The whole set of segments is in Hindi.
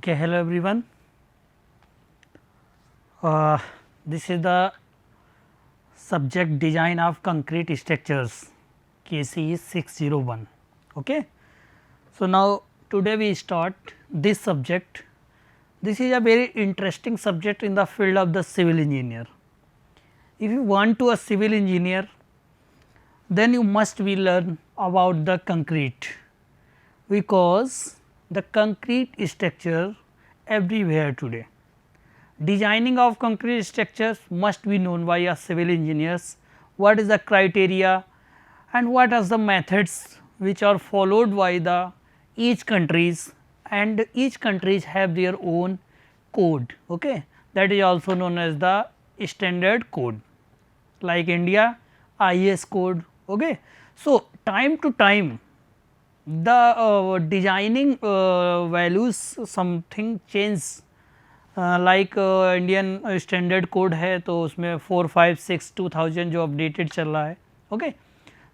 Okay, hello everyone. This is the subject design of concrete structures KCE 601. Okay. So, now today we start this subject. This is a very interesting subject in the field of the civil engineer. If you want to a civil engineer, then you must be learn about the concrete, because the concrete structure everywhere today. Designing of concrete structures must be known by a civil engineers. What is the criteria and what are the methods which are followed by the each countries, and each countries have their own code. Okay. That is also known as the standard code, like India IS code. Okay. So, time to time the designing values something change, like Indian standard code है तो उसमें 4, 5, 6, 2000 जो अपडेटेड चल रहा है. Okay.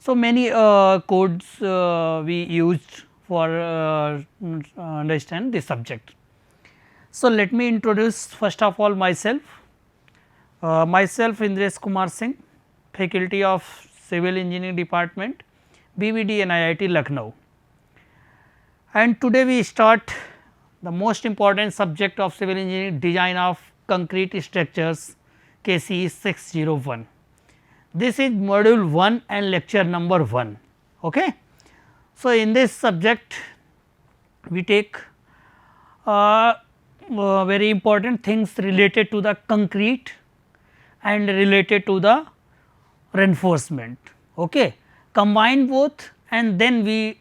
So many codes we used for understand this subject. So, let me introduce first of all myself. Myself Indresh Kumar Singh, faculty of Civil Engineering Department, BVD and IIT Lucknow. And today we start the most important subject of civil engineering, design of concrete structures KCE 601. This is module 1 and lecture number 1. Okay. So, in this subject we take very important things related to the concrete and related to the reinforcement. Okay. Combine both and then we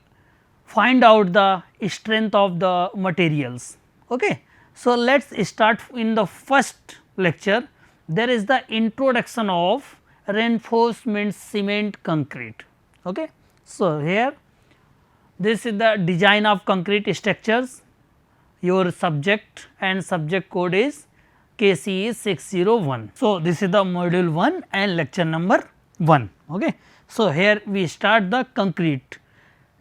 find out the strength of the materials. Okay. So, let us start in the first lecture. There is the introduction of reinforcement cement concrete. Okay. So, here this is the design of concrete structures. Your subject and subject code is KCE 601. So, this is the module 1 and lecture number 1. Okay. So, here we start the concrete.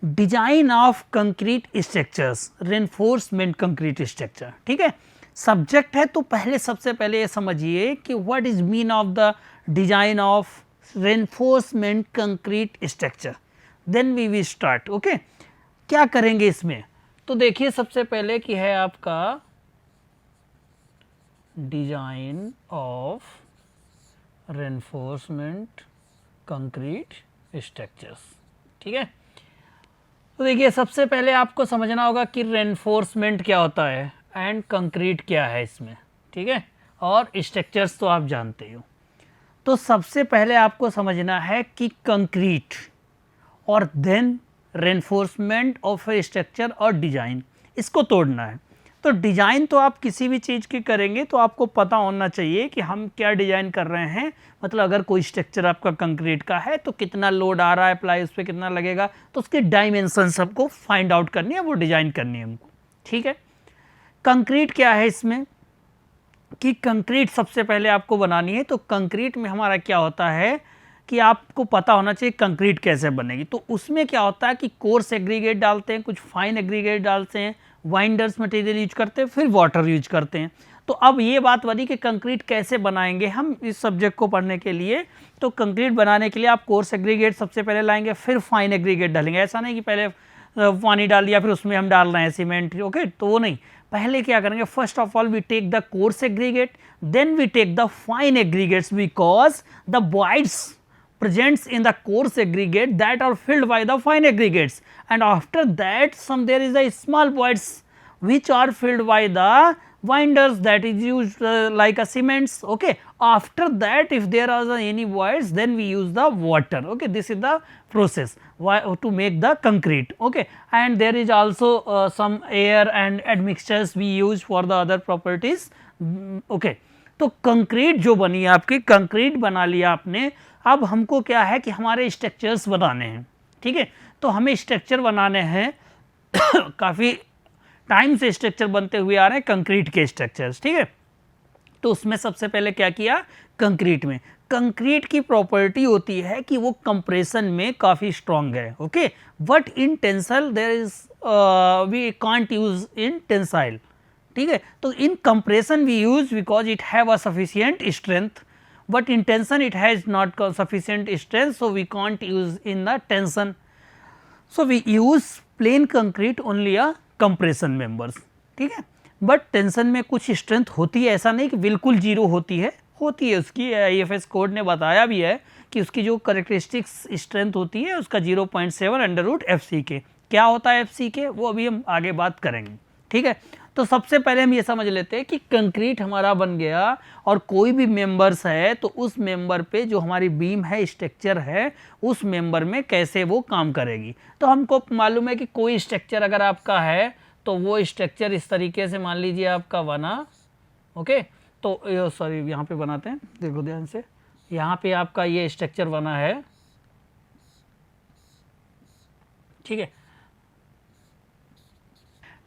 Design of concrete structures, reinforcement concrete structure. ठीक है. सब्जेक्ट है तो पहले सबसे पहले ये समझिए कि what is mean of the design of reinforcement concrete structure, then we will start. Okay. क्या करेंगे इसमें, तो देखिए सबसे पहले कि है आपका design of reinforcement concrete structures. ठीक है. तो देखिए सबसे पहले आपको समझना होगा कि रेनफोर्समेंट क्या होता है एंड कंक्रीट क्या है इसमें. ठीक है. और स्ट्रक्चर्स तो आप जानते हो. तो सबसे पहले आपको समझना है कि कंक्रीट और then reinforcement of a structure और डिजाइन, इसको तोड़ना है. तो डिजाइन तो आप किसी भी चीज़ की करेंगे तो आपको पता होना चाहिए कि हम क्या डिजाइन कर रहे हैं. मतलब अगर कोई स्ट्रक्चर आपका कंक्रीट का है तो कितना लोड आ रहा है, अप्लाई उस पर कितना लगेगा, तो उसकी डायमेंशन सबको फाइंड आउट करनी है, वो डिजाइन करनी है हमको. ठीक है. कंक्रीट क्या है इसमें कि कंक्रीट सबसे पहले आपको बनानी है. तो कंक्रीट में हमारा क्या होता है कि आपको पता होना चाहिए कंक्रीट कैसे बनेगी. तो उसमें क्या होता है कि कोर्स एग्रीगेट डालते हैं, कुछ फाइन एग्रीगेट डालते हैं, वाइंडर्स मटेरियल यूज करते हैं, फिर वाटर यूज करते हैं. तो अब ये बात बनी कि कंक्रीट कैसे बनाएंगे हम इस सब्जेक्ट को पढ़ने के लिए. तो कंक्रीट बनाने के लिए आप कोर्स एग्रीगेट सबसे पहले लाएंगे, फिर फाइन एग्रीगेट डालेंगे. ऐसा नहीं कि पहले पानी डाल दिया फिर उसमें हम डाल रहे हैं सीमेंट. ओके. तो वो नहीं, पहले क्या करेंगे, first of all we take the coarse aggregate, then we take the fine aggregates, because the voids presents in the coarse aggregate that are filled by the fine aggregates, and after that there is a small voids which are filled by the winders, that is used like a cements. Okay. After that if there are any voids then we use the water. Okay. This is the process to make the concrete. Okay. And there is also some air and admixtures we use for the other properties. Okay. तो कंक्रीट जो बनी है आपकी, कंक्रीट बना लिया आपने. अब हमको क्या है कि हमारे स्ट्रक्चर्स बनाने हैं. ठीक है. तो हमें स्ट्रक्चर बनाने हैं काफ़ी टाइम से स्ट्रक्चर बनते हुए आ रहे हैं कंक्रीट के स्ट्रक्चर्स. ठीक है. तो उसमें सबसे पहले क्या किया, कंक्रीट में कंक्रीट की प्रॉपर्टी होती है कि वो कंप्रेशन में काफ़ी स्ट्रांग है. Okay. But in tensile there is we can't use in tensile. ठीक है। तो in compression we use because it have a sufficient strength, but in tension it has not sufficient strength, so we can't use in the tension, so we use plain concrete only a compression members, ठीक है। बट टेंशन में कुछ स्ट्रेंथ होती है, ऐसा नहीं कि बिल्कुल जीरो होती है उसकी IFS कोड ने बताया भी है कि उसकी जो करेक्टरिस्टिक्स स्ट्रेंथ होती है उसका 0.7 √FC क्या होता है FC वो अभी हम आगे बात करेंगे, ठीक है। तो सबसे पहले हम ये समझ लेते हैं कि कंक्रीट हमारा बन गया और कोई भी मेंबर्स है तो उस मेंबर पे जो हमारी बीम है, स्ट्रक्चर है, उस मेंबर में कैसे वो काम करेगी। तो हमको मालूम है कि कोई स्ट्रक्चर अगर आपका है तो वो स्ट्रक्चर इस तरीके से मान लीजिए आपका बना, ओके। तो सॉरी यहाँ पे बनाते हैं, देखो ध्यान से, यहाँ पे आपका ये स्ट्रक्चर बना है, ठीक है,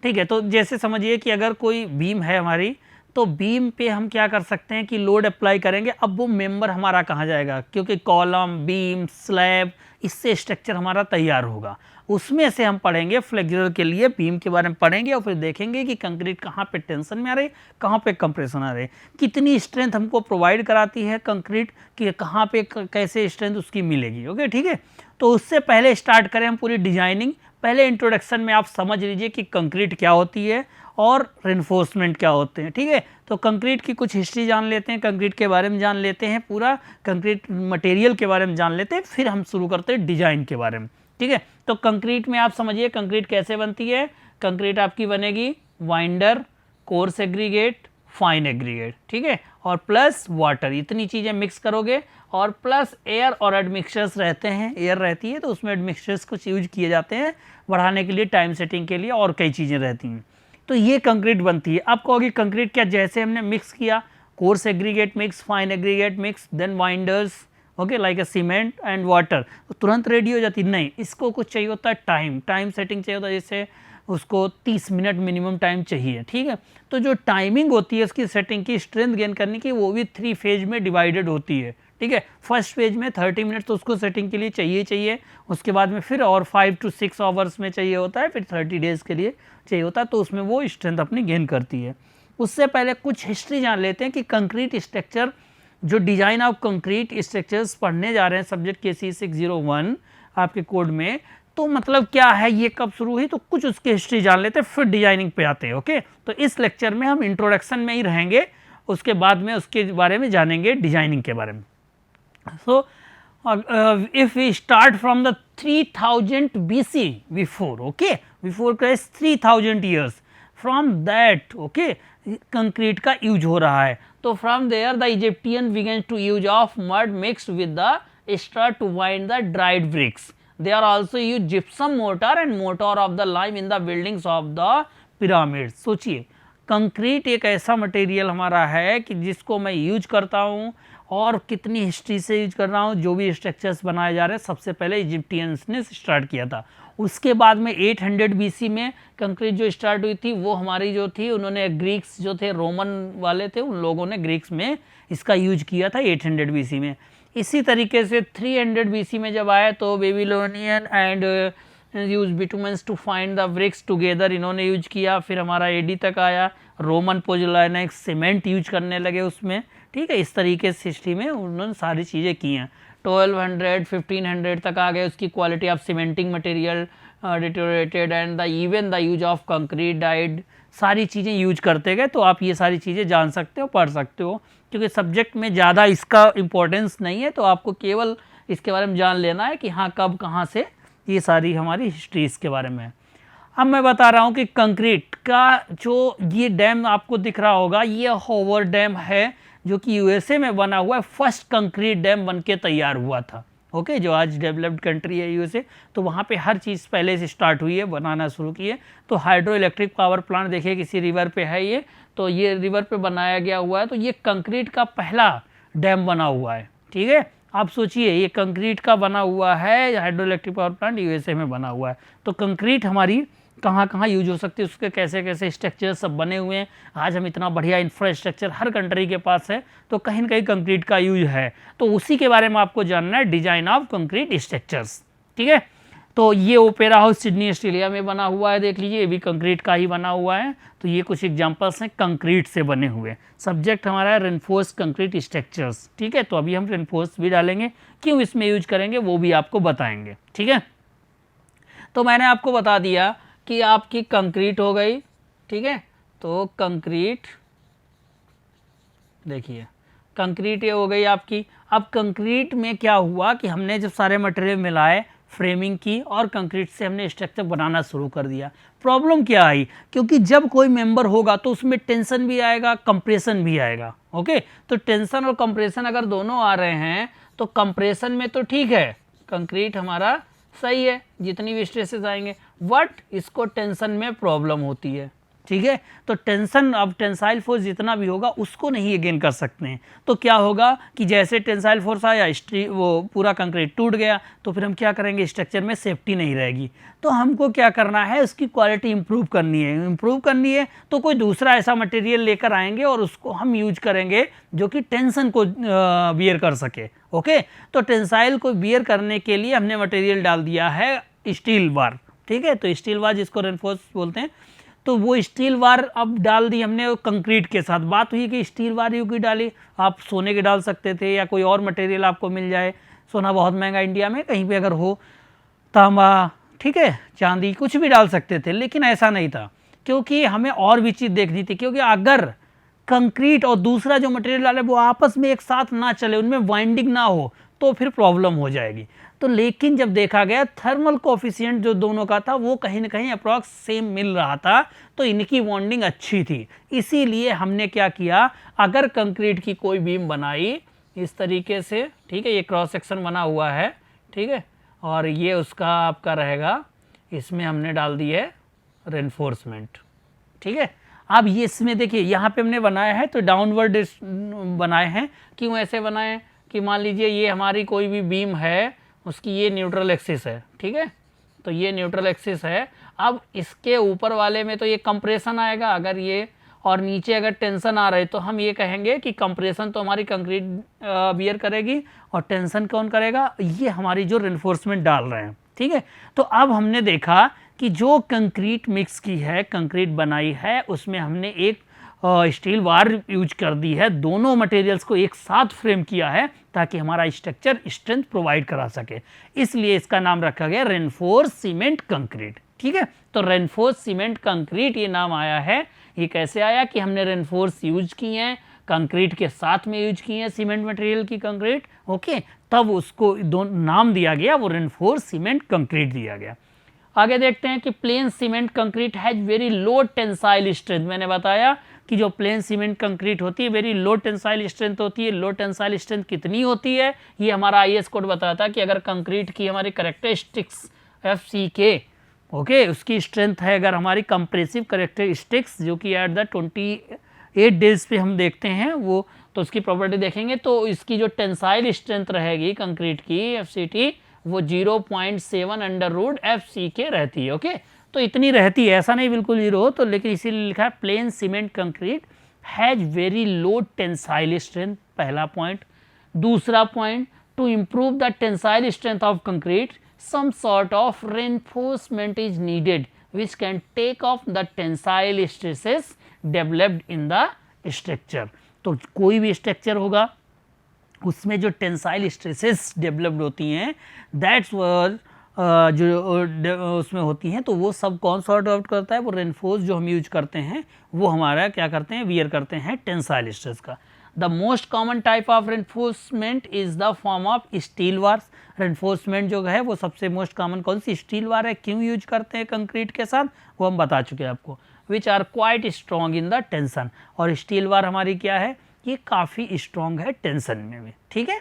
ठीक है। तो जैसे समझिए कि अगर कोई बीम है हमारी, तो बीम पे हम क्या कर सकते हैं कि लोड अप्लाई करेंगे। अब वो मेंबर हमारा कहाँ जाएगा, क्योंकि कॉलम, बीम, स्लैब, इससे स्ट्रक्चर हमारा तैयार होगा। उसमें से हम पढ़ेंगे फ्लेक्सुरल के लिए बीम के बारे में पढ़ेंगे और फिर देखेंगे कि कंक्रीट कहाँ पे टेंशन में आ रही, कहाँ पे कंप्रेशन आ रही, कितनी स्ट्रेंथ हमको प्रोवाइड कराती है कंक्रीट, कि कहाँ पे कैसे स्ट्रेंथ उसकी मिलेगी, ओके, ठीक है। तो उससे पहले स्टार्ट करें हम पूरी डिजाइनिंग। पहले इंट्रोडक्शन में आप समझ लीजिए कि कंक्रीट क्या होती है और रेनफोर्समेंट क्या होते हैं, ठीक है। तो कंक्रीट की कुछ हिस्ट्री जान लेते हैं, कंक्रीट के बारे में जान लेते हैं, पूरा कंक्रीट मटेरियल के बारे में जान लेते हैं, फिर हम शुरू करते हैं डिजाइन के बारे में, ठीक है। तो कंक्रीट में आप समझिए कंक्रीट कैसे बनती है। कंक्रीट आपकी बनेगी winder, coarse aggregate, fine aggregate, ठीक है, और प्लस वाटर, इतनी चीज़ें मिक्स करोगे, और प्लस एयर और एडमिक्सचर्स रहते हैं, एयर रहती है तो उसमें एडमिक्सचर्स कुछ यूज किए जाते हैं बढ़ाने के लिए, टाइम सेटिंग के लिए, और कई चीज़ें रहती हैं। तो ये कंक्रीट बनती है। आप कहोगे कंक्रीट क्या, जैसे हमने मिक्स किया, coarse aggregate mix, fine aggregate mix, then binders, okay, like a cement and water, तो तुरंत रेडी हो जाती, नहीं, इसको कुछ चाहिए होता है टाइम सेटिंग चाहिए होता है, जैसे उसको 30 मिनट मिनिमम टाइम चाहिए, ठीक है। तो जो टाइमिंग होती है उसकी सेटिंग की, स्ट्रेंथ गेन करने की, वो भी 3 फेज में डिवाइडेड होती है, ठीक है। फर्स्ट फेज में 30 मिनट तो उसको सेटिंग के लिए चाहिए, उसके बाद में फिर और 5 to 6 आवर्स में चाहिए होता है, फिर 30 डेज के लिए चाहिए होता है, तो उसमें वो स्ट्रेंथ अपनी गेन करती है। उससे पहले कुछ हिस्ट्री जान लेते हैं कि कंक्रीट स्ट्रक्चर, जो डिजाइन ऑफ कंक्रीट स्ट्रक्चर्स पढ़ने जा रहे हैं सब्जेक्ट KC 601 आपके कोड में, तो मतलब क्या है, ये कब शुरू हुई, तो कुछ उसकी हिस्ट्री जान लेते हैं, फिर डिजाइनिंग पे आते हैं, ओके। तो इस लेक्चर में हम इंट्रोडक्शन में ही रहेंगे, उसके बाद में उसके बारे में जानेंगे डिजाइनिंग के बारे में। So, if we start from the 3000 BC, before Christ 3000 years, from that, okay, concrete का यूज हो रहा है। तो from there the Egyptian begin to use of mud mixed with the straw to wind the dried bricks. They are also use gypsum mortar and mortar of the lime in the buildings of the pyramid. सोचिए, कंक्रीट एक ऐसा मटेरियल हमारा है कि जिसको मैं यूज करता हूँ, और कितनी हिस्ट्री से यूज कर रहा हूँ। जो भी स्ट्रक्चर्स बनाए जा रहे हैं सबसे पहले इजिप्टियंस ने स्टार्ट किया था। उसके बाद में 800 BC में कंक्रीट जो स्टार्ट हुई थी वो हमारी जो थी, उन्होंने ग्रीक्स जो थे, रोमन वाले थे, उन लोगों ने ग्रीक्स में इसका यूज किया था 800 BC में। इसी तरीके से 300 BC में जब आया तो Babylonian and use bitumens to find the bricks together, इन्होंने यूज किया। फिर हमारा AD तक आया, रोमन पोजोलाइनिक सीमेंट यूज करने लगे उसमें, ठीक है। इस तरीके से हिस्ट्री में उन्होंने सारी चीज़ें की हैं। 1200 1500 तक आ गए, उसकी quality of cementing material deteriorated and the even the use of concrete died, सारी चीज़ें यूज करते गए। तो आप ये सारी चीज़ें जान सकते हो, पढ़ सकते हो, क्योंकि सब्जेक्ट में ज़्यादा इसका इम्पोर्टेंस नहीं है, तो आपको केवल इसके बारे में जान लेना है कि हाँ कब कहाँ से ये सारी हमारी हिस्ट्री इसके बारे में है। अब मैं बता रहा हूँ कि कंक्रीट का जो ये डैम आपको दिख रहा होगा, ये हॉवर डैम है जो कि USA में बना हुआ है। फर्स्ट कंक्रीट डैम बन के तैयार हुआ था, ओके, जो आज डेवलप्ड कंट्री है USA, तो वहाँ पे हर चीज़ पहले से स्टार्ट हुई है, बनाना शुरू की है। तो हाइड्रो इलेक्ट्रिक पावर प्लांट देखिए किसी रिवर पे है ये, तो ये रिवर पे बनाया गया हुआ है। तो ये कंक्रीट का पहला डैम बना हुआ है, ठीक है। आप सोचिए, ये कंक्रीट का बना हुआ है, hydro electric power plant USA में बना हुआ है। तो कंक्रीट हमारी कहाँ कहाँ यूज हो सकती है, उसके कैसे कैसे स्ट्रक्चर सब बने हुए हैं। आज हम इतना बढ़िया इंफ्रास्ट्रक्चर हर कंट्री के पास है, तो कहीं ना कहीं कंक्रीट का यूज है। तो उसी के बारे में आपको जानना है, डिजाइन ऑफ कंक्रीट स्ट्रक्चर्स, ठीक है। तो ये ओपेरा हाउस सिडनी ऑस्ट्रेलिया में बना हुआ है, देख लीजिए, ये भी कंक्रीट का ही बना हुआ है। तो ये कुछ एग्जांपल्स हैं कंक्रीट से बने हुए। सब्जेक्ट हमारा है रेनफोर्स कंक्रीट स्ट्रक्चर्स, ठीक है। तो अभी हम रेनफोर्स भी डालेंगे, क्यों इसमें यूज करेंगे वो भी आपको बताएंगे, ठीक है। तो मैंने आपको बता दिया कि आपकी कंक्रीट हो गई, ठीक है। तो कंक्रीट, देखिए कंक्रीट ये हो गई आपकी। अब कंक्रीट में क्या हुआ कि हमने जब सारे मटेरियल मिलाए, फ्रेमिंग की और कंक्रीट से हमने स्ट्रक्चर बनाना शुरू कर दिया। प्रॉब्लम क्या आई, क्योंकि जब कोई मेंबर होगा तो उसमें टेंशन भी आएगा, कंप्रेशन भी आएगा, ओके। तो टेंशन और कंप्रेशन अगर दोनों आ रहे हैं तो कंप्रेशन में तो ठीक है, कंक्रीट हमारा सही है, जितनी भी स्ट्रेसेस आएंगे, बट इसको टेंशन में प्रॉब्लम होती है, ठीक है। तो टेंशन, अब टेंसाइल फोर्स जितना भी होगा उसको नहीं अगेन कर सकते हैं। तो क्या होगा कि जैसे टेंसाइल फोर्स आया, वो पूरा कंक्रीट टूट गया, तो फिर हम क्या करेंगे, स्ट्रक्चर में सेफ्टी नहीं रहेगी। तो हमको क्या करना है, उसकी क्वालिटी इंप्रूव करनी है। इंप्रूव करनी है तो कोई दूसरा ऐसा मटेरियल लेकर आएंगे और उसको हम यूज करेंगे जो कि टेंशन को बियर कर सके, ओके। तो टेंसाइल को बियर करने के लिए हमने मटेरियल डाल दिया है स्टील बार, ठीक है। तो स्टील बार जिसको रेनफोर्स बोलते हैं, तो वो स्टील बार अब डाल दी हमने कंक्रीट के साथ। बात हुई कि स्टील बार यू की डाली, आप सोने के डाल सकते थे या कोई और मटेरियल आपको मिल जाए। सोना बहुत महंगा इंडिया में, कहीं पे अगर हो, तांबा, ठीक है, चांदी, कुछ भी डाल सकते थे। लेकिन ऐसा नहीं था, क्योंकि हमें और भी चीज़ देखनी थी। क्योंकि अगर कंक्रीट और दूसरा जो मटेरियल डाले वो आपस में एक साथ ना चले, उनमें वाइंडिंग ना हो, तो फिर प्रॉब्लम हो जाएगी। तो लेकिन जब देखा गया थर्मल कोफिशिएंट जो दोनों का था वो कहीं ना कहीं अप्रॉक्स सेम मिल रहा था, तो इनकी बॉन्डिंग अच्छी थी। इसीलिए हमने क्या किया, अगर कंक्रीट की कोई बीम बनाई इस तरीके से, ठीक है, ये क्रॉस सेक्शन बना हुआ है, ठीक है, और ये उसका आपका रहेगा, इसमें हमने डाल दी है रेनफोर्समेंट, ठीक है। अब ये इसमें देखिए यहाँ पे हमने बनाया है तो डाउनवर्ड बनाए हैं। क्यों ऐसे बनाए हैं कि मान लीजिए ये हमारी कोई भी बीम है, उसकी ये न्यूट्रल एक्सिस है, ठीक है। तो ये न्यूट्रल एक्सिस है। अब इसके ऊपर वाले में तो ये कंप्रेशन आएगा अगर ये, और नीचे अगर टेंशन आ रही तो हम ये कहेंगे कि कंप्रेशन तो हमारी कंक्रीट बियर करेगी और टेंशन कौन करेगा, ये हमारी जो रेनफोर्समेंट डाल रहे हैं, ठीक है। तो अब हमने देखा कि जो कंक्रीट मिक्स की है, कंक्रीट बनाई है, उसमें हमने एक स्टील वार यूज कर दी है। दोनों मटेरियल्स को एक साथ फ्रेम किया है ताकि हमारा स्ट्रक्चर स्ट्रेंथ प्रोवाइड करा सके। इसलिए इसका नाम रखा गया रेनफोर्स सीमेंट कंक्रीट, ठीक है। तो रेनफोर्स सीमेंट कंक्रीट ये नाम आया है। ये कैसे आया कि हमने रेनफोर्स यूज किए हैं, कंक्रीट के साथ में यूज किए हैं सीमेंट मटेरियल की कंक्रीट, ओके, तब उसको दो नाम दिया गया, वो रेनफोर्स सीमेंट कंक्रीट दिया गया। आगे देखते हैं कि plane cement concrete has very low tensile strength. मैंने बताया कि जो प्लेन सीमेंट कंक्रीट होती है वेरी लो टेंसाइल स्ट्रेंथ होती है। लो टेंसाइल स्ट्रेंथ कितनी होती है, ये हमारा आईएस कोड बताता है कि अगर कंक्रीट की हमारी करेक्टरिस्टिक्स FCK, ओके, उसकी स्ट्रेंथ है, अगर हमारी कंप्रेसिव करेक्टरिस्टिक्स जो कि एट द 28 डेज पे हम देखते हैं वो, तो उसकी प्रॉपर्टी देखेंगे तो इसकी जो टेंसाइल स्ट्रेंथ रहेगी कंक्रीट की FCT वो 0.7 √FCK रहती है, ओके। तो इतनी रहती है, ऐसा नहीं बिल्कुल जीरो हो, तो लेकिन इसीलिए लिखा है plain cement concrete has very low tensile strength, पहला पॉइंट। दूसरा point, to improve the tensile strength of concrete some sort of reinforcement is needed which can take off the tensile stresses developed in the structure। तो कोई भी स्ट्रक्चर होगा उसमें जो टेंसाइल स्ट्रेसेस डेवलप्ड होती हैं, दैट्स जो उसमें होती हैं, तो वो सब कौन सॉर्ट आउट करता है, वो रेनफोर्स जो हम यूज करते हैं वो हमारा क्या करते हैं, वियर करते हैं टेंसाइल स्ट्रेस का। The most common type of reinforcement is the form of steel wars. Reinforcement जो है वो सबसे मोस्ट कॉमन कौन सी स्टील वार है, क्यों यूज करते हैं कंक्रीट के साथ, वो हम बता चुके हैं आपको। Which are quite strong in the tension, और स्टील वार हमारी क्या है, ये काफ़ी स्ट्रॉन्ग है टेंशन में भी, ठीक है।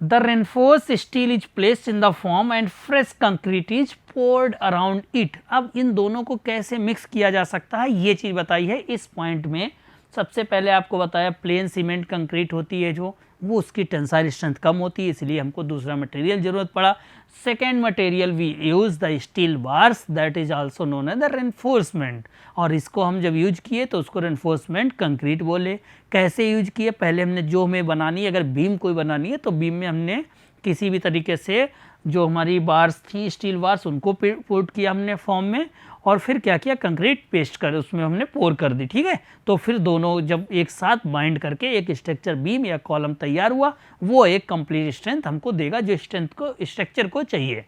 The reinforce steel is placed in the form and fresh concrete is poured around it. अब इन दोनों को कैसे मिक्स किया जा सकता है ये चीज़ बताई है इस पॉइंट में। सबसे पहले आपको बताया प्लेन सीमेंट कंक्रीट होती है जो, वो उसकी टेंसाइल स्ट्रेंथ कम होती है, इसलिए हमको दूसरा मटेरियल जरूरत पड़ा। Second material we use the steel bars, that is also known as the reinforcement, और इसको हम जब यूज किए तो उसको रेनफोर्समेंट कंक्रीट बोले। कैसे यूज किए, पहले हमने जो हमें बनानी है, अगर बीम कोई बनानी है तो बीम में हमने किसी भी तरीके से जो हमारी बार्स थी स्टील बार्स उनको पुट किया हमने फॉर्म में, और फिर क्या किया, कंक्रीट पेस्ट कर उसमें हमने पोर कर दी। ठीक है, तो फिर दोनों जब एक साथ बाइंड करके एक स्ट्रक्चर बीम या कॉलम तैयार हुआ, वो एक कंप्लीट स्ट्रेंथ हमको देगा जो स्ट्रेंथ को स्ट्रक्चर को चाहिए।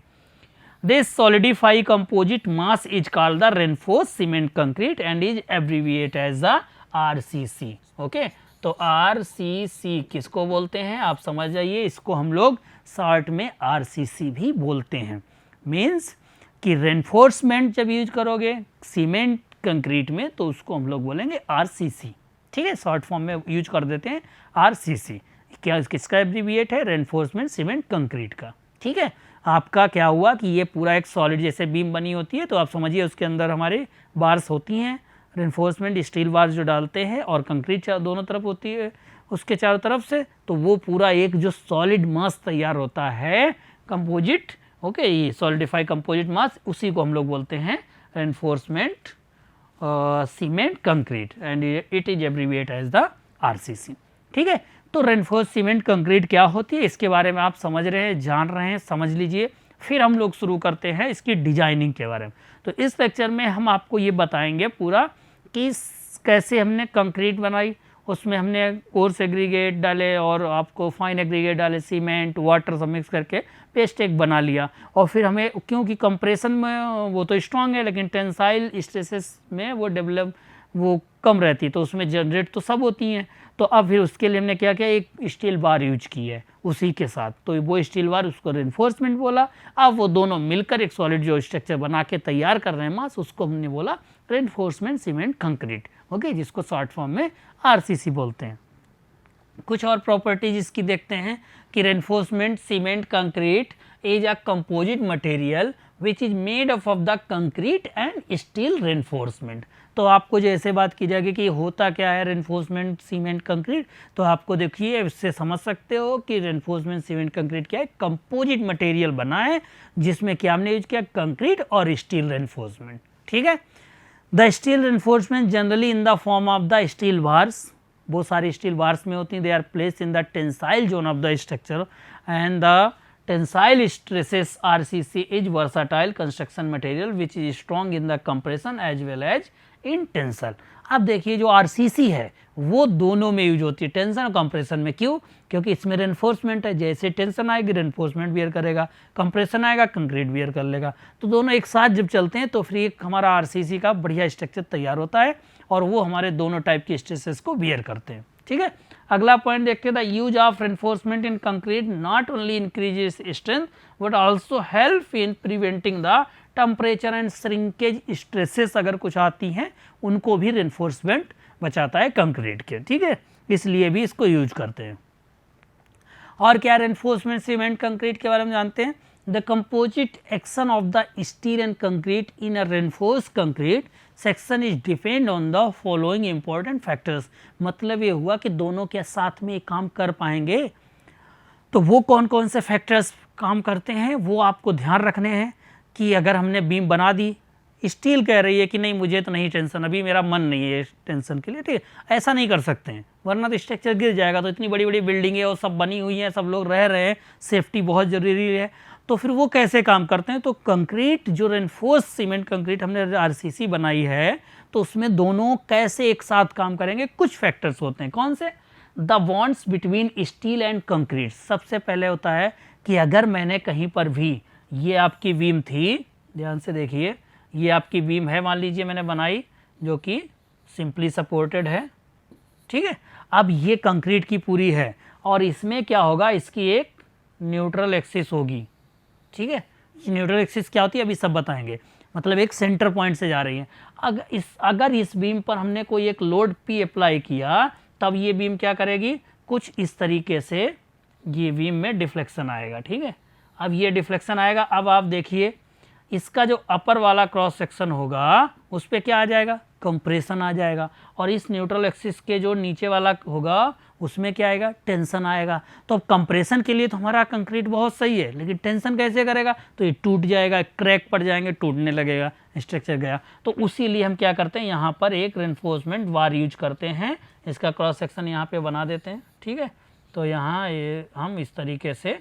This solidify composite mass is called the reinforced cement concrete and is abbreviated as the RCC. Okay, तो RCC किसको बोलते हैं आप समझ जाइए, इसको हम लोग शॉर्ट में RCC भी बोलते हैं। मीन्स कि रेनफोर्समेंट जब यूज करोगे सीमेंट कंक्रीट में तो उसको हम लोग बोलेंगे RCC। ठीक है, शॉर्ट फॉर्म में यूज कर देते हैं RCC। क्या किसका एब्रीविएट है, रेनफोर्समेंट सीमेंट कंक्रीट का। ठीक है, आपका क्या हुआ कि ये पूरा एक सॉलिड जैसे बीम बनी होती है, तो आप समझिए उसके अंदर हमारे बार्स होती हैं, रेनफोर्समेंट स्टील बार्स जो डालते हैं, और कंक्रीट दोनों तरफ होती है उसके चारों तरफ से, तो वो पूरा एक जो सॉलिड मास तैयार होता है कंपोजिट, ओके, ये सॉलिडिफाई कंपोजिट मास, उसी को हम लोग बोलते हैं reinforcement cement concrete and it is abbreviate as the RCC। ठीक है, तो रेनफोर्स सीमेंट कंक्रीट क्या होती है इसके बारे में आप समझ रहे हैं, जान रहे हैं, समझ लीजिए। फिर हम लोग शुरू करते हैं इसकी डिजाइनिंग के बारे में। तो इस लेक्चर में हम आपको ये बताएंगे पूरा कि कैसे हमने कंक्रीट बनाई, उसमें हमने कोर्स एग्रीगेट डाले और आपको फाइन एग्रीगेट डाले, सीमेंट वाटर सब मिक्स करके पेस्ट एक बना लिया, और फिर हमें क्योंकि कंप्रेशन में वो तो स्ट्रांग है लेकिन टेंसाइल स्ट्रेसेस में वो कम रहती है, तो उसमें जनरेट तो सब होती हैं, तो अब फिर उसके लिए हमने क्या किया, एक स्टील बार यूज की है उसी के साथ, तो वो स्टील बार उसको रेनफोर्समेंट बोला। अब वो दोनों मिलकर एक सॉलिड जो स्ट्रक्चर बना के तैयार कर रहे हैं मास, उसको हमने बोला रेनफोर्समेंट सीमेंट कंक्रीट, ओके, जिसको शॉर्ट फॉर्म में RCC बोलते हैं। कुछ और प्रॉपर्टीज इसकी देखते हैं कि reinforcement cement concrete is a composite material which is made up of the concrete and steel reinforcement. तो आपको जैसे बात की जाएगी कि होता क्या है रेनफोर्समेंट सीमेंट कंक्रीट, तो आपको देखिए इससे समझ सकते हो कि रेनफोर्समेंट सीमेंट कंक्रीट क्या है, कंपोजिट मटेरियल बना है जिसमें क्या हमने यूज किया, कंक्रीट और स्टील रेनफोर्समेंट। ठीक है, the steel reinforcement generally in the form of the steel bars, बहुत सारी स्टील बार्स में होती हैं, they are placed in the tensile zone of the structure and the tensile stresses RCC is versatile construction material which is strong in the compression as well as in tensile. अब देखिए जो RCC है वो दोनों में यूज होती है, टेंशन और कंप्रेशन में। क्यों? क्योंकि इसमें रेनफोर्समेंट है, जैसे टेंशन आएगी रेनफोर्समेंट बियर करेगा, कंप्रेशन आएगा कंक्रीट बियर कर लेगा, तो दोनों एक साथ जब चलते हैं तो फिर एक हमारा RCC का बढ़िया स्ट्रक्चर तैयार होता है, और वो हमारे दोनों टाइप के स्ट्रेसेस को बियर करते हैं। ठीक है, अगला पॉइंट देखते हैं, the use of reinforcement in concrete not only increases strength but also help in preventing the temperature and shrinkage stresses, अगर कुछ आती हैं उनको भी रेनफोर्समेंट बचाता है कंक्रीट के। ठीक है, इसलिए भी इसको यूज करते हैं। और क्या रेनफोर्समेंट सीमेंट कंक्रीट के बारे में जानते हैं, the composite action of the steel and concrete in a reinforce concrete section is depend on the following important factors. मतलब ये हुआ कि दोनों के साथ में काम कर पाएंगे, तो वो कौन कौन से फैक्टर्स काम करते हैं वो आपको ध्यान रखने हैं। कि अगर हमने बीम बना दी, स्टील कह रही है कि नहीं मुझे तो नहीं टेंशन, अभी मेरा मन नहीं है टेंशन के लिए, ठीक है, ऐसा नहीं कर सकते हैं वरना तो स्ट्रक्चर गिर जाएगा। तो इतनी बड़ी बड़ी बिल्डिंग है और सब बनी हुई है, सब लोग रह रहे हैं, सेफ्टी बहुत ज़रूरी है, तो फिर वो कैसे काम करते हैं। तो कंक्रीट जो रेनफोर्स सीमेंट कंक्रीट हमने RCC बनाई है, तो उसमें दोनों कैसे एक साथ काम करेंगे, कुछ फैक्टर्स होते हैं। कौन से? The bonds between steel and concrete. सबसे पहले होता है कि अगर मैंने कहीं पर भी, ये आपकी बीम थी, ध्यान से देखिए, ये आपकी बीम है, मान लीजिए मैंने बनाई जो कि सिंपली सपोर्टेड है, ठीक है। अब ये कंक्रीट की पूरी है और इसमें क्या होगा, इसकी एक न्यूट्रल एक्सिस होगी, ठीक है। न्यूट्रल एक्सिस क्या होती है अभी सब बताएंगे, मतलब एक सेंटर पॉइंट से जा रही है। अगर इस बीम पर हमने कोई एक लोड P अप्लाई किया, तब ये बीम क्या करेगी, कुछ इस तरीके से ये बीम में डिफ्लेक्शन आएगा, ठीक है। अब ये डिफ्लेक्शन आएगा, अब आप देखिए इसका जो अपर वाला क्रॉस सेक्शन होगा उस पर क्या आ जाएगा, कंप्रेशन आ जाएगा, और इस न्यूट्रल एक्सिस के जो नीचे वाला होगा उसमें क्या आएगा, टेंशन आएगा। तो अब कंप्रेशन के लिए तो हमारा कंक्रीट बहुत सही है, लेकिन टेंशन कैसे करेगा, तो ये टूट जाएगा, क्रैक पड़ जाएंगे, टूटने लगेगा, स्ट्रक्चर गया। तो उसी लिए हम क्या करते हैं, यहाँ पर एक रेनफोर्समेंट बार यूज करते हैं, इसका क्रॉस सेक्शन यहाँ पे बना देते हैं, ठीक है। तो यहाँ ये हम इस तरीके से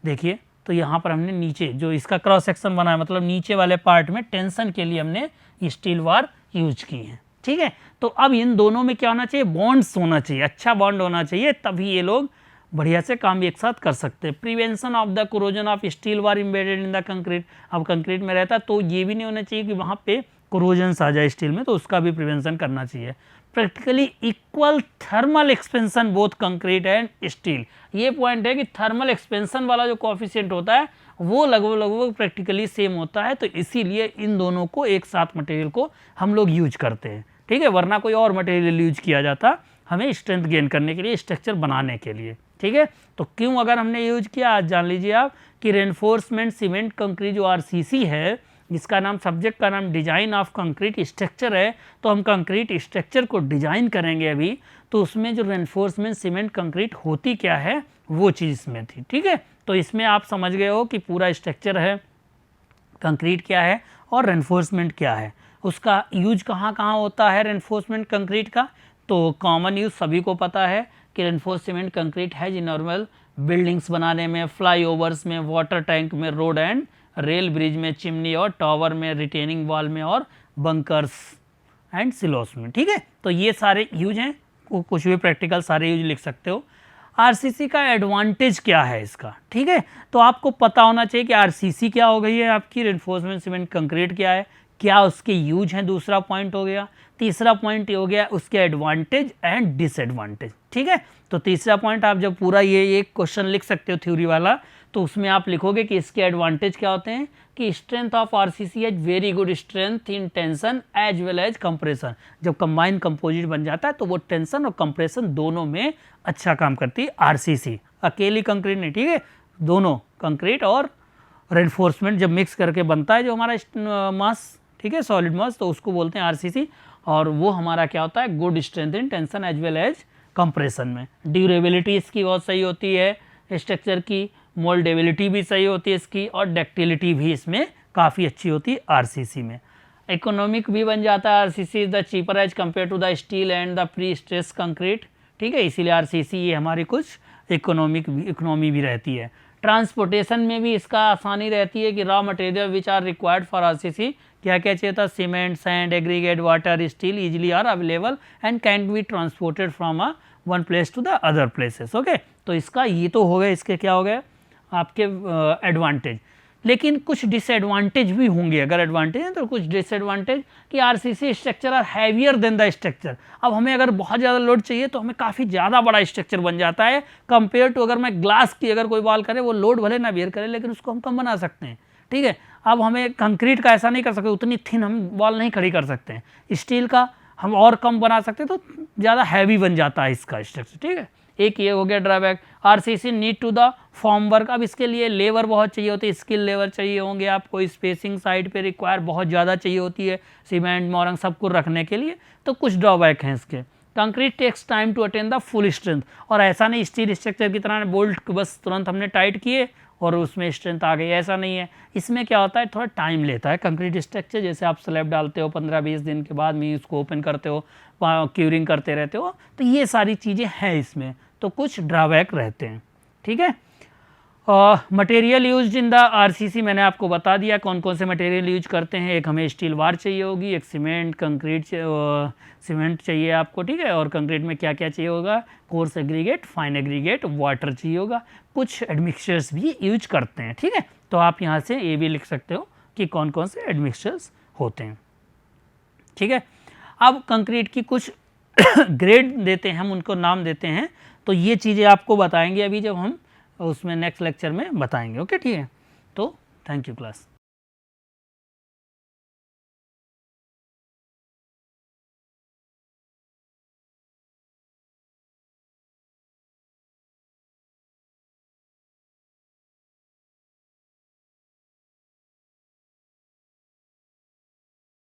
देखिए तो यहाँ पर हमने नीचे जो इसका क्रॉस सेक्शन बना है, मतलब नीचे वाले पार्ट में टेंशन के लिए हमने स्टील बार यूज की है। ठीक है, तो अब इन दोनों में क्या होना चाहिए, बॉन्ड्स होना चाहिए, अच्छा बॉन्ड होना चाहिए, तभी ये लोग बढ़िया से काम एक साथ कर सकते हैं। Prevention of the corrosion of steel bar embedded in the concrete, अब कंक्रीट में रहता तो ये भी नहीं होना चाहिए कि वहाँ पे कोरोजन्स आ जाए स्टील में, तो उसका भी प्रिवेंशन करना चाहिए। Practically equal thermal expansion both concrete and steel, ये पॉइंट है कि थर्मल एक्सपेंशन वाला जो कोएफिशिएंट होता है वो लगभग प्रैक्टिकली सेम होता है, तो इसीलिए इन दोनों को एक साथ मटेरियल को हम लोग यूज करते हैं। ठीक है, वरना कोई और मटेरियल यूज किया जाता हमें स्ट्रेंथ गेन करने के लिए, स्ट्रक्चर बनाने के लिए। ठीक है, तो क्यों अगर हमने यूज किया, आज जान लीजिए आप कि रेनफोर्समेंट सीमेंट कंक्रीट जो आरसीसी है, इसका नाम, सब्जेक्ट का नाम डिजाइन ऑफ कंक्रीट स्ट्रक्चर है, तो हम कंक्रीट स्ट्रक्चर को डिजाइन करेंगे अभी, तो उसमें जो रेनफोर्समेंट सीमेंट कंक्रीट होती क्या है वो चीज़ इसमें थी। ठीक है, तो इसमें आप समझ गए हो कि पूरा स्ट्रक्चर है, कंक्रीट क्या है और रेनफोर्समेंट क्या है, उसका यूज कहाँ कहाँ होता है रेनफोर्समेंट कंक्रीट का। तो कॉमन यूज सभी को पता है कि रेनफोर्स सीमेंट कंक्रीट है जी नॉर्मल बिल्डिंग्स बनाने में, फ्लाईओवर्स में, वाटर टैंक में, रोड एंड रेल ब्रिज में, चिमनी और टावर में, रिटेनिंग वॉल में और बंकर्स एंड सिलोस में। ठीक है, तो ये सारे यूज हैं, कुछ भी प्रैक्टिकल सारे यूज लिख सकते हो। आरसीसी का एडवांटेज क्या है इसका, ठीक है, तो आपको पता होना चाहिए कि आरसीसी क्या हो गई है आपकी, रेनफोर्समेंट सीमेंट कंक्रीट क्या है, क्या उसके यूज हैं, दूसरा पॉइंट हो गया। तीसरा पॉइंट ये हो गया उसके एडवांटेज एंड डिसएडवांटेज। ठीक है, तो तीसरा पॉइंट आप जब पूरा ये एक क्वेश्चन लिख सकते हो थ्योरी वाला, तो उसमें आप लिखोगे कि इसके एडवांटेज क्या होते हैं कि strength of RCC has very good strength in tension as well as compression. जब कंबाइंड कंपोजिट बन जाता है तो वो टेंशन और कंप्रेशन दोनों में अच्छा काम करती है आरसीसी, अकेली कंक्रीट नहीं। ठीक है, दोनों कंक्रीट और रेनफोर्समेंट जब मिक्स करके बनता है जो हमारा मास, ठीक है, सॉलिड मास, तो उसको बोलते हैं आरसीसी, और वो हमारा क्या होता है, good strength in tension as well as compression में। ड्यूरेबिलिटी इसकी बहुत सही होती है स्ट्रक्चर की, मोल्डेबिलिटी भी सही होती है इसकी, और डक्टिलिटी भी इसमें काफ़ी अच्छी होती है आरसीसी में। इकोनॉमिक भी बन जाता है RCC is the cheaper as compare to the steel and the pre stress concrete. ठीक है, इसीलिए आरसीसी ये हमारी कुछ इकोनॉमी भी रहती है। ट्रांसपोर्टेशन में भी इसका आसानी रहती है कि raw material which are required for RCC, क्या क्या चाहिए था, cement, sand, aggregate, water, steel easily are available and can be transported from a one place to the other places. Okay, तो इसका ये तो हो गया, इसके क्या हो गए आपके एडवांटेज। लेकिन कुछ डिसएडवांटेज भी होंगे, अगर एडवांटेज है तो कुछ डिसएडवांटेज कि RCC structure are heavier than the structure. अब हमें अगर बहुत ज़्यादा लोड चाहिए तो हमें काफ़ी ज़्यादा बड़ा स्ट्रक्चर बन जाता है कंपेयर टू अगर मैं ग्लास की अगर कोई वॉल करे, वो लोड भले ना बेयर करे लेकिन उसको हम कम बना सकते हैं। ठीक है, अब हमें कंक्रीट का ऐसा नहीं कर सकते, उतनी थिन हम वॉल नहीं खड़ी कर सकते हैं, स्टील का हम और कम बना सकते हैं, तो ज़्यादा हैवी बन जाता है इसका स्ट्रक्चर। ठीक है, एक ये हो गया drawback. RCC need to the form work, अब इसके लिए लेबर बहुत चाहिए होती है, स्किल लेबर चाहिए होंगे आपको, स्पेसिंग साइड पे रिक्वायर बहुत ज़्यादा चाहिए होती है, सीमेंट मोरंग सब कुछ रखने के लिए, तो कुछ ड्रॉबैक हैं इसके। Concrete takes time to attain the full strength, और ऐसा नहीं स्टील स्ट्रक्चर की तरह बोल्ट बस तुरंत हमने टाइट किए और उसमें स्ट्रेंथ आ गई, ऐसा नहीं है। इसमें क्या होता है, थोड़ा टाइम लेता है कंक्रीट स्ट्रक्चर। जैसे आप स्लैब डालते हो 15-20 दिन के बाद में उसको ओपन करते हो, क्यूरिंग करते रहते हो, तो ये सारी चीज़ें हैं इसमें, तो कुछ ड्रॉबैक रहते हैं। ठीक है, material used in the RCC मैंने आपको बता दिया कौन कौन से मटेरियल यूज करते हैं। एक हमें स्टील बार चाहिए होगी, एक सीमेंट कंक्रीट सीमेंट चाहिए आपको, ठीक है, और कंक्रीट में क्या क्या चाहिए होगा, coarse aggregate, fine aggregate, water चाहिए होगा, कुछ एडमिक्सचर्स भी यूज करते हैं। ठीक है, तो आप यहाँ से ये भी लिख सकते हो कि कौन कौन से एडमिक्सचर्स होते हैं। ठीक है, अब कंक्रीट की कुछ ग्रेड देते हैं हम, उनको नाम देते हैं, तो ये चीज़ें आपको बताएंगे अभी जब हम उसमें नेक्स्ट लेक्चर में बताएंगे। ओके, ठीक है, तो थैंक यू क्लास।